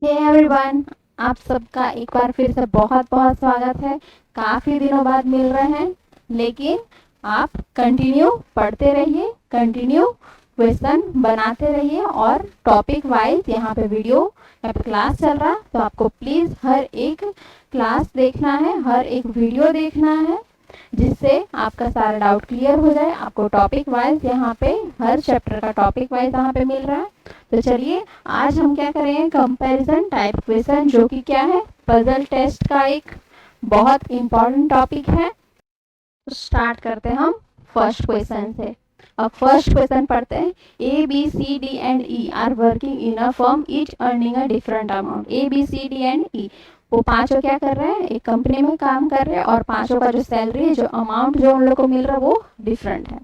Hey everyone, आप सबका एक बार फिर से बहुत बहुत स्वागत है। काफ़ी दिनों बाद मिल रहे हैं, लेकिन आप कंटिन्यू पढ़ते रहिए, कंटिन्यू क्वेश्चन बनाते रहिए और टॉपिक वाइज यहाँ पे क्लास चल रहा है, तो आपको प्लीज़ हर एक क्लास देखना है, हर एक वीडियो देखना है, जिससे आपका सारा डाउट क्लियर हो जाए। आपको टॉपिक वाइज यहाँ पे हर चैप्टर का टॉपिक वाइज यहाँ पे मिल रहा है। तो चलिए आज हम क्या करेंगे, कंपैरिजन टाइप क्वेश्चन, जो कि क्या है, पजल टेस्ट का एक बहुत इंपॉर्टेंट टॉपिक है। तो स्टार्ट करते हैं हम फर्स्ट क्वेश्चन से। अब फर्स्ट क्वेश्चन पढ़ते हैं। A B C D and E are working in a firm, each earning a different amount. A B C D and E, वो पांचों क्या कर रहे हैं, एक कंपनी में काम कर रहे हैं और पांचों का जो सैलरी, जो अमाउंट जो उन लोग को मिल रहा है वो डिफरेंट है।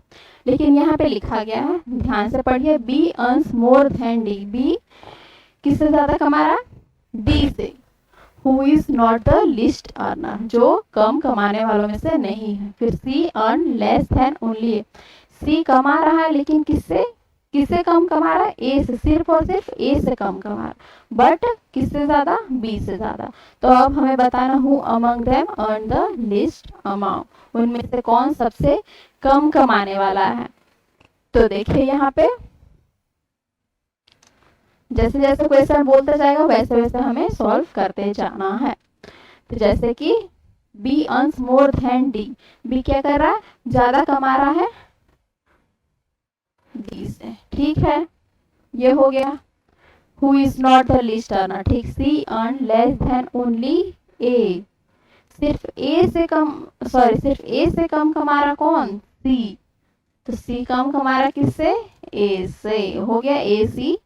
लेकिन यहाँ पे लिखा गया है, ध्यान से पढ़िए, B earns more than D. B किससे ज्यादा कमा रहा है, डी से। Who is not the least earner, जो कम कमाने वालों में से नहीं है। फिर C earn less than only A, C कमा रहा है लेकिन किससे, किससे कम कमा रहा है, ए से, सिर्फ और सिर्फ ए से कम कमा रहा है, बट किससे ज्यादा, बी से ज्यादा। तो अब हमें बताना, who among them earn the list amount, उनमें से कौन सबसे कम कमाने वाला है। तो देखिए यहाँ पे जैसे जैसे क्वेश्चन बोलता जाएगा वैसे वैसे हमें सॉल्व करते जाना है। तो जैसे कि B earns more than D, B क्या कर रहा है, ज्यादा कमा रहा है डी से, ठीक है, ये हो गया। Who is not the least earner, ठीक, सी अर्न लेस देन ओनली ए, सिर्फ ए से कम, सॉरी सिर्फ ए से कम कमा रहा कौन, सी, तो सी कम कमा रहा किससे, ए से, हो गया ए सी।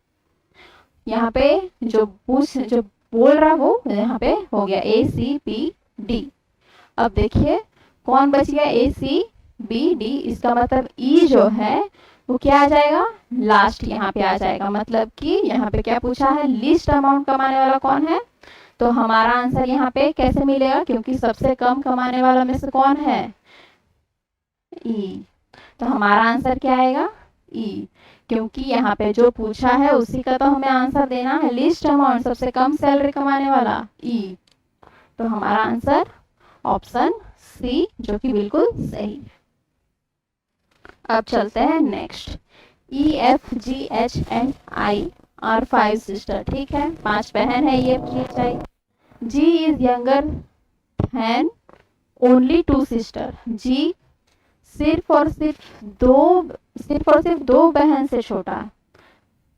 यहाँ पे जो बोल रहा वो यहाँ पे हो गया ए सी पी डी। अब देखिए कौन बच गया, ए सी बी डी, इसका मतलब ई जो है वो क्या आ जाएगा, लास्ट यहाँ पे आ जाएगा। मतलब कि यहाँ पे क्या पूछा है, लिस्ट अमाउंट कमाने वाला कौन है, तो हमारा आंसर यहाँ पे कैसे मिलेगा, क्योंकि सबसे कम कमाने वाला में से कौन है, ई, तो हमारा आंसर क्या आएगा, ई, क्योंकि यहाँ पे जो पूछा है उसी का तो हमें आंसर देना है, लिस्ट अमाउंट, सबसे कम सैलरी कमाने वाला ई। तो हमारा आंसर ऑप्शन सी, जो कि बिल्कुल सही है। अब चलते हैं next. E F G H and I are 5 sister, ठीक है, 5 बहन है, ये G is younger than only 2 sister. G सिर्फ और सिर्फ दो बहन से छोटा है,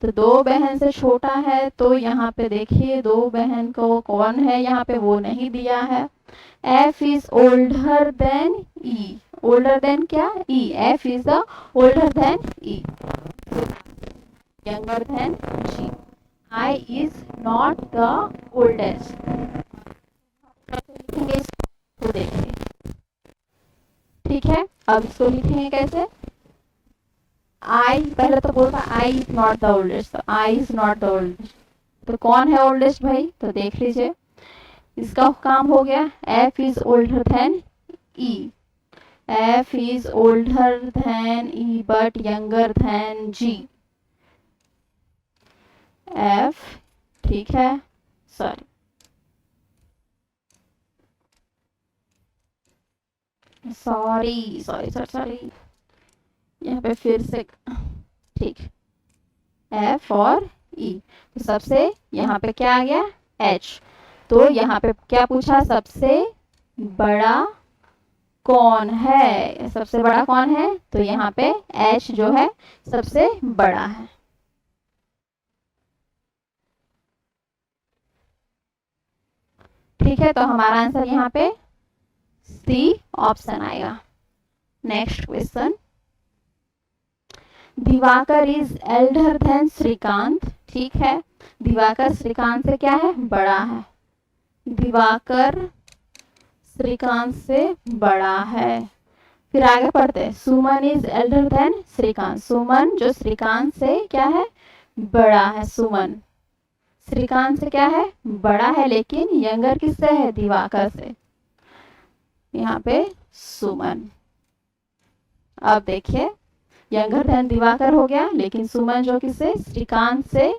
तो 2 बहन से छोटा है। तो यहाँ पे देखिए 2 बहन को कौन है, यहाँ पे वो नहीं दिया है। F is older than E, older than क्या, E, F is the older than E, younger than G. I is not the oldest, तो देखिए, ठीक है। अब इसको लिखेंगे कैसे, आई, पहले तो बोलता आई इज नॉट द ओल्डेस्ट, तो आई इज नॉट द ओल्डेस्ट, तो कौन है ओल्डेस्ट भाई, तो देख लीजिए, इसका काम हो गया। F is older than E, F is older than E but younger than G, F, ठीक है, sorry sorry sorry sorry sorry यहाँ पे फिर से, ठीक, एफ और ई, तो सबसे यहाँ पे क्या आ गया, एच। तो यहाँ पे क्या पूछा, सबसे बड़ा कौन है, सबसे बड़ा कौन है, तो यहाँ पे एच जो है सबसे बड़ा है। ठीक है, तो हमारा आंसर यहाँ पे सी ऑप्शन आएगा। Next question, Diwakar is elder than Shrikant, ठीक है, दिवाकर श्रीकांत से क्या है, बड़ा है, दिवाकर श्रीकांत से बड़ा है। फिर आगे पढ़ते हैं, सुमन इज एल्डर देन श्रीकांत, सुमन जो श्रीकांत से क्या है, बड़ा है, सुमन श्रीकांत से क्या है, बड़ा है, लेकिन यंगर किससे है, दिवाकर से, यहाँ पे सुमन। अब देखिए यंगर देन दिवाकर हो गया, लेकिन सुमन जो किससे, श्रीकांत से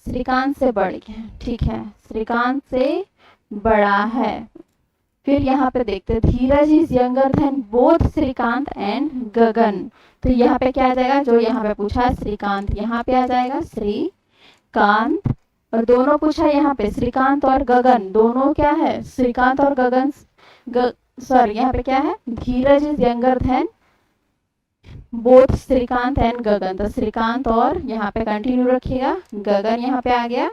श्रीकांत से बढ़ गया, ठीक है, श्रीकांत से बड़ा है। फिर यहाँ पे देखते Dheeraj is younger than both Shrikant and Gagan. तो यहाँ पे क्या आ जाएगा, जो यहाँ पे पूछा है श्रीकांत, यहाँ पे आ जाएगा श्रीकांत, और दोनों पूछा यहाँ पे श्रीकांत और गगन, दोनों क्या है, श्रीकांत और गगन, सॉरी यहाँ पे क्या है, Dheeraj is younger than both Shrikant and Gagan. तो श्रीकांत और यहाँ पे कंटिन्यू रखिएगा, गगन यहाँ पे आ गया,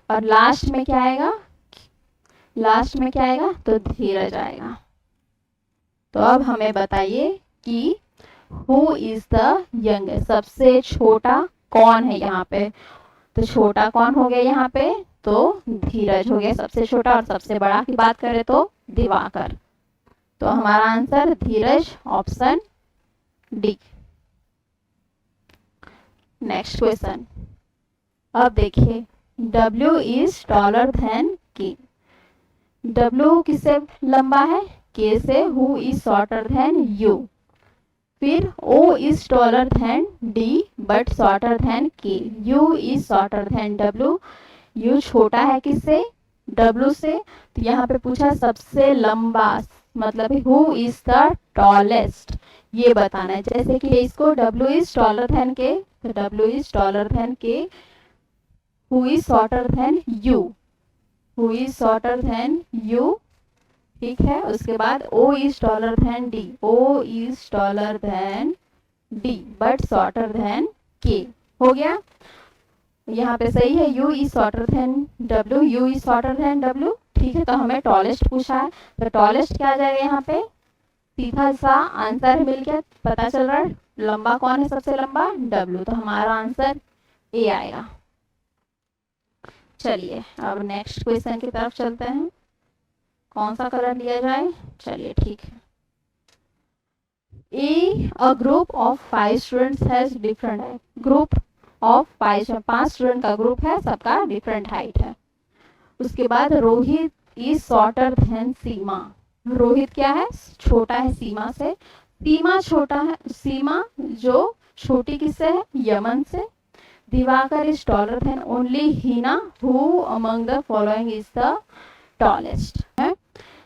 और लास्ट में क्या आएगा, लास्ट में क्या आएगा, तो धीरज आएगा। तो अब हमें बताइए कि हु इज द यंगेस्ट, सबसे छोटा कौन है यहाँ पे। तो छोटा कौन हो गया यहाँ पे, तो धीरज हो गया सबसे छोटा, और सबसे बड़ा की बात करें तो दिवाकर। तो हमारा आंसर धीरज, ऑप्शन डी। नेक्स्ट क्वेश्चन, अब देखिए W is taller then K। W किससे लंबा है, K से। Who is shorter then U। फिर O is taller then D but shorter than K। U is shorter then W। U छोटा है किससे, W से। तो यहाँ पे पूछा सबसे लंबा, मतलब हु इज द टॉलेस्ट, ये बताना है। जैसे कि इसको W is taller then K, तो W is taller then K। Who is shorter then U, who is shorter then U, ठीक है। उसके बाद O is taller then D, O is taller then D but shorter than K। हो गया, यहाँ पे सही है, U is shorter then W, U is shorter then W, ठीक है। तो हमें टॉलेस्ट पूछा है, तो टॉलेस्ट क्या आ जाएगा यहाँ पे, सीधा सा आंसर मिल गया, पता चल रहा है लंबा कौन है, सबसे लंबा W। तो हमारा आंसर ए आएगा। चलिए अब नेक्स्ट क्वेश्चन की तरफ चलते हैं, कौन सा कलर लिया जाए, चलिए ठीक है। A group of 5 students has different height. Group of 5 student का ग्रुप है, सबका डिफरेंट हाइट है। उसके बाद रोहित इज शॉर्टर देन सीमा। रोहित क्या है, छोटा है सीमा से। सीमा छोटा है, सीमा जो छोटी किससे है, यमन से। Diwakar is taller than only Heena. Who among the following is the tallest है।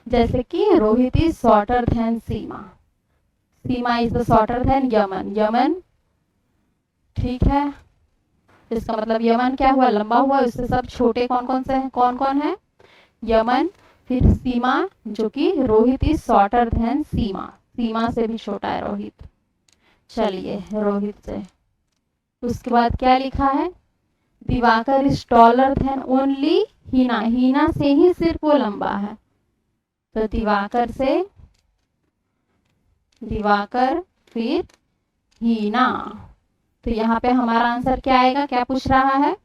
जैसे कि Rohit is shorter than Seema, Seema is the shorter than Yaman, Yaman, ठीक है। इसका मतलब यमन क्या हुआ, लंबा हुआ। उससे सब छोटे कौन कौन से हैं, कौन कौन है, यमन। फिर सीमा, जो कि Rohit is shorter than Seema, सीमा से भी छोटा है रोहित। चलिए रोहित से, उसके बाद क्या लिखा है, Diwakar is taller than only Heena, Heena से ही सिर्फ वो लंबा है। तो दिवाकर से, दिवाकर फिर हीना। तो यहाँ पे हमारा आंसर क्या आएगा, क्या पूछ रहा है,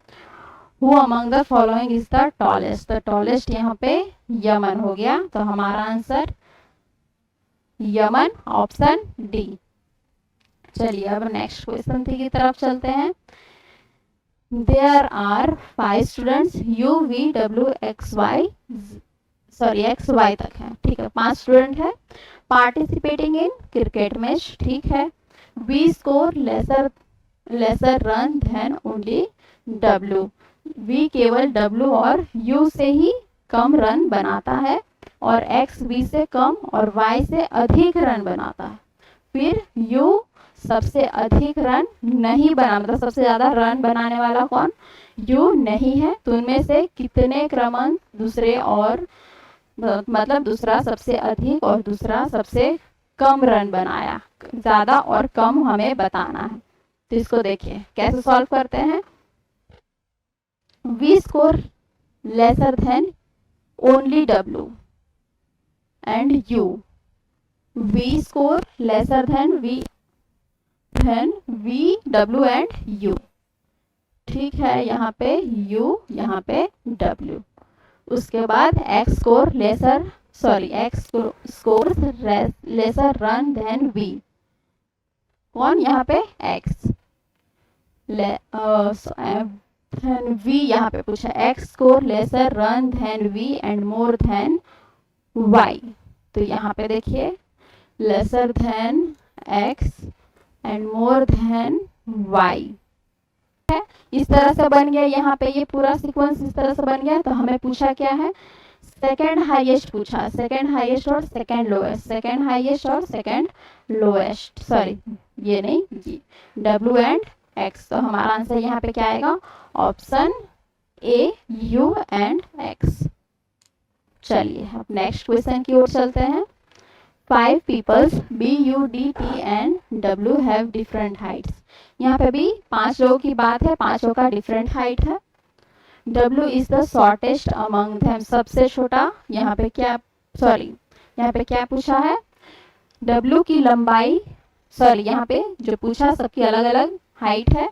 who among the following is the tallest. तो टॉलेस्ट यहाँ पे यमन हो गया। तो हमारा आंसर यमन, ऑप्शन डी। चलिए अब नेक्स्ट क्वेश्चन की तरफ चलते हैं। There are 5 students U V W X Y, sorry X Y तक है, ठीक है। 5 स्टूडेंट है पार्टिसिपेटिंग इन क्रिकेट मैच, ठीक है। V score lesser run than only W। V केवल W और U से ही कम रन बनाता है, और X V से कम और Y से अधिक रन बनाता है। फिर U सबसे अधिक रन नहीं बना, मतलब सबसे ज्यादा रन बनाने वाला कौन, U नहीं है। तो उनमें से कितने क्रमांक दूसरे और, मतलब दूसरा सबसे अधिक और दूसरा सबसे कम रन बनाया, ज्यादा और कम हमें बताना है। तो इसको देखिए कैसे सॉल्व करते हैं। V score lesser than only W and U। V score lesser than V W and U, ठीक है। यहाँ पे U, यहाँ पे W। उसके बाद X score lesser, sorry X score lesser run than V, कौन यहाँ पे X, V यहाँ पे पूछा X score lesser run than V and more than Y। तो यहाँ पे देखिए lesser than X and more than Y है। है, इस तरह से बन गया, यहाँ पे ये पूरा सीक्वेंस इस तरह से बन गया। तो हमें पूछा क्या है, सेकेंड हाईएस्ट पूछा, सेकेंड हाईएस्ट और सेकेंड लोएस्ट, सेकेंड हाईएस्ट और सेकेंड लोएस्ट, सॉरी ये नहीं, ये W एंड X। तो हमारा आंसर यहाँ पे क्या आएगा, option A U and X। चलिए अब नेक्स्ट क्वेश्चन की ओर चलते हैं। 5 peoples B, U, D, T and W have different heights। यहाँ पे भी 5 लोगों की बात है, 5 का डिफरेंट हाइट है। W is the shortest among them, सबसे छोटा। यहाँ पे क्या, सॉरी यहाँ पे क्या पूछा है, W की लंबाई, सॉरी यहाँ पे जो पूछा सबकी अलग अलग हाइट है।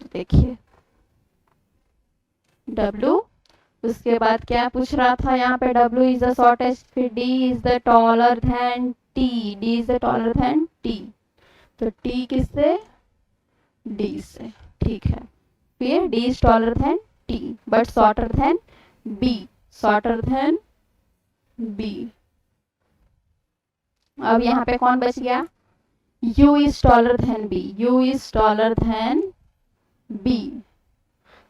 तो देखिए W, उसके बाद क्या पूछ रहा था, यहाँ पे W इज द शॉर्टेस्ट, फिर D is the taller than T, D is the taller than T। तो T किससे, D से, ठीक है। फिर D is taller then T but shorter than B, shorter than B। अब यहाँ पे कौन बच गया, U is taller then B, U is taller then B।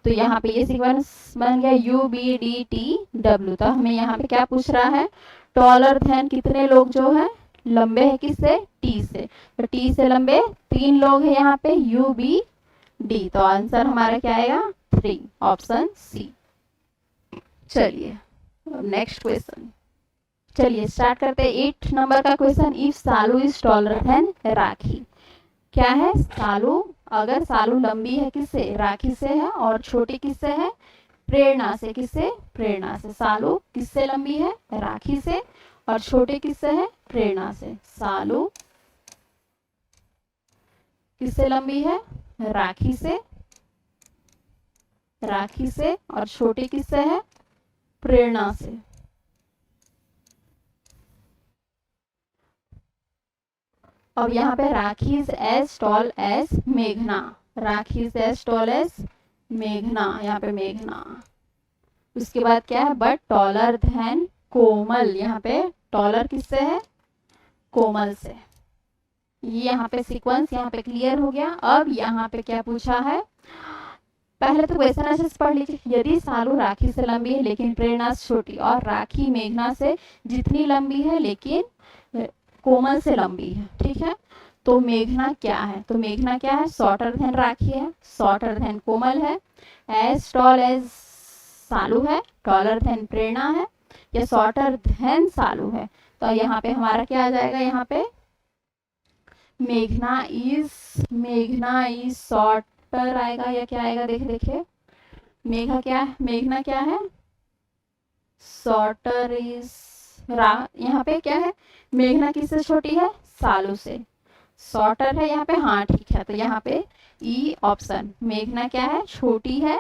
तो यहाँ पे ये सीक्वेंस बन गया U B D T W। तो हमें यहाँ पे क्या पूछ रहा है, टॉलर देन कितने लोग जो है लंबे है किससे, T से। तो T से लंबे 3 लोग है यहाँ पे U B D। तो आंसर हमारा क्या आएगा, 3, ऑप्शन C। चलिए नेक्स्ट क्वेश्चन, चलिए स्टार्ट करते हैं 8 नंबर का question. If Salu is taller than Rakhi, क्या है, सालू, अगर सालू लंबी है किससे, राखी से है, और छोटी किससे है, प्रेरणा से, किससे, प्रेरणा से। सालू किससे लंबी है, राखी से, और छोटी किससे है, प्रेरणा से। सालू किससे लंबी है, राखी से, राखी से, और छोटी किससे है, प्रेरणा से। अब यहाँ पे राखी इज एज टॉल एज मेघना, राखी इज एज टॉल एज मेघना, यहाँ पे मेघना। उसके बाद क्या है, बट टॉलर देन कोमल, यहाँ पे टॉलर किससे है, कोमल से। ये यहाँ पे सीक्वेंस यहाँ पे क्लियर हो गया। अब यहाँ पे क्या पूछा है, पहले तो क्वेश्चन अच्छे से पढ़ लीजिए। यदि सालू राखी से लंबी है लेकिन प्रेरणा छोटी, और राखी मेघना से जितनी लंबी है लेकिन कोमल से लंबी है, ठीक है। तो मेघना क्या है, तो मेघना क्या है, शॉर्टर देन राखी है, शॉर्टर देन कोमल है, एज टॉल एज सालू है, टॉलर देन प्रेरणा है, या शॉर्टर देन सालू है। तो यहाँ पे हमारा क्या आ जाएगा, यहाँ पे मेघना इज शॉर्टर आएगा या क्या आएगा, देखिए मेघना क्या है, शॉर्टर इज यहाँ पे क्या है, मेघना किससे छोटी है, सालू से, शॉर्टर है यहाँ पे, हाँ ठीक है। तो यहाँ पे ई ऑप्शन, मेघना क्या है, छोटी है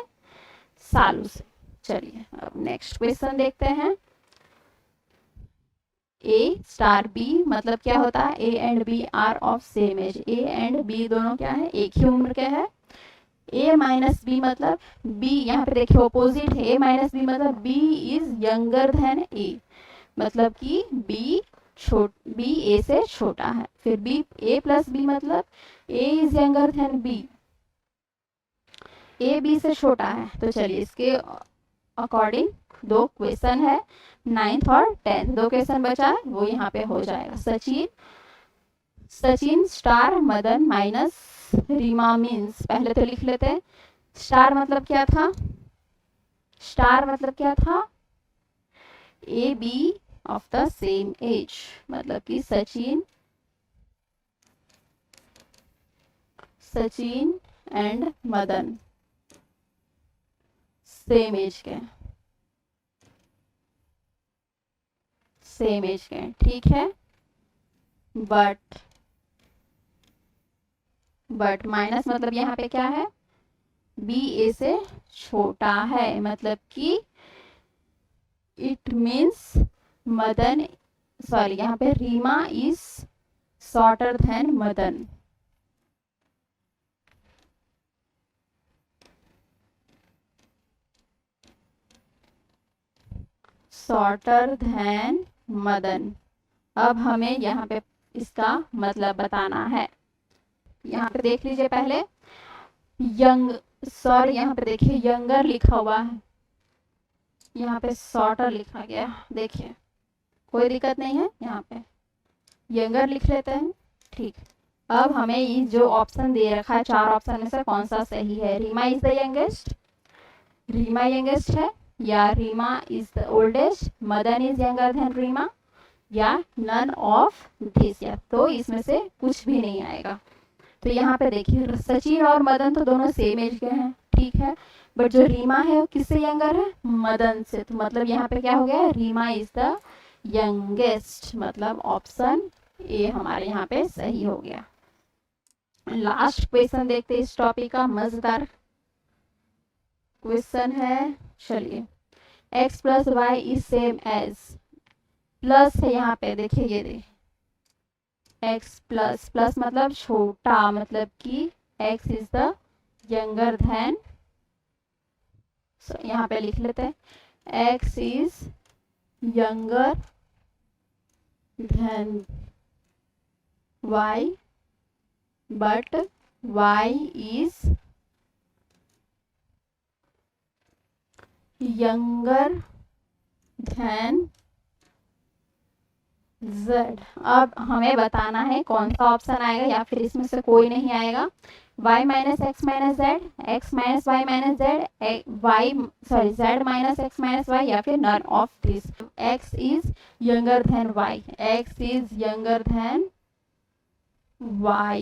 सालू से। चलिए अब नेक्स्ट क्वेश्चन देखते हैं। ए स्टार बी मतलब क्या होता है, A and B are of same age, A and B दोनों क्या है, एक ही उम्र के है। ए माइनस बी मतलब बी, यहाँ पे देखिए ऑपोजिट है, ए माइनस बी मतलब B is younger than A, मतलब कि बी ए से छोटा है। फिर बी ए प्लस बी मतलब A is younger than B, A B से छोटा है। तो चलिए इसके अकॉर्डिंग 2 क्वेश्चन है, 9th और 10th, 2 क्वेश्चन बचा है, वो यहाँ पे हो जाएगा। Sachin star Madan minus Reema means, पहले तो लिख लेते हैं। स्टार मतलब क्या था, स्टार मतलब क्या था, A B of the same age, मतलब कि Sachin and Madan same age के, ठीक है। बट माइनस मतलब यहाँ पे क्या है, बी ए से छोटा है, मतलब कि इट मीन्स मदन, सॉरी यहाँ पे Reema is shorter than Madan. Shorter than Madan. अब हमें यहाँ पे इसका मतलब बताना है। यहाँ पे देख लीजिए पहले, यंग सॉरी यहाँ पे देखिए यंगर लिखा हुआ है, यहाँ पे शॉर्टर लिखा गया, देखिए कोई दिक्कत नहीं है, यहाँ पे यंगर लिख लेते हैं। ठीक, अब हमें ये जो ऑप्शन दे रखा है 4 ऑप्शन में से कौन सा सही है? Reema is the youngest, Reema youngest है, या Reema is the oldest, Madan is younger than Reema, या नन ऑफ दिस, या तो इसमें से कुछ भी नहीं आएगा। तो यहाँ पे देखिए सचिन और मदन तो दोनों सेम एज के हैं, ठीक है, बट जो रीमा है वो किससे यंगर है? मदन से। तो मतलब यहाँ पे क्या हो गया? रीमा इज द यंगेस्ट, मतलब ऑप्शन ए हमारे यहाँ पे सही हो गया। लास्ट क्वेश्चन देखते इस टॉपिक का, मजेदार क्वेश्चन है। चलिए, x plus Y is same age, plus है यहाँ पे, देखिए ये देखिए x प्लस, प्लस मतलब छोटा, मतलब कि x is the younger than, यहाँ पे लिख लेते हैं x is younger than y but y is younger than z। अब हमें बताना है कौन सा ऑप्शन आएगा, या फिर इसमें से कोई नहीं आएगा। y minus X minus Z, x minus Y minus Z, z minus X minus Y, या फिर none of this. x is younger than y, x is younger than y,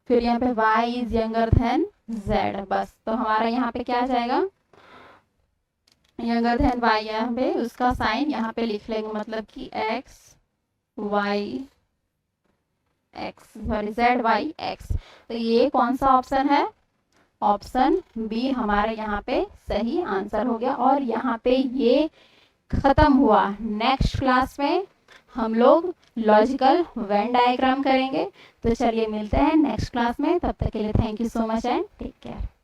फिर यहाँ पे y is younger than z, बस। तो हमारा यहाँ पे क्या आ जाएगा? यंगर देन y, यहाँ पे उसका साइन यहाँ पे लिख लेंगे, मतलब कि x y x, sorry z y x। तो ये कौन सा ऑप्शन है? ऑप्शन बी हमारे यहाँ पे सही आंसर हो गया। और यहाँ पे ये खत्म हुआ। नेक्स्ट क्लास में हम लोग लॉजिकल वेन डायग्राम करेंगे। तो चलिए मिलते हैं नेक्स्ट क्लास में, तब तक के लिए thank you so much and take care.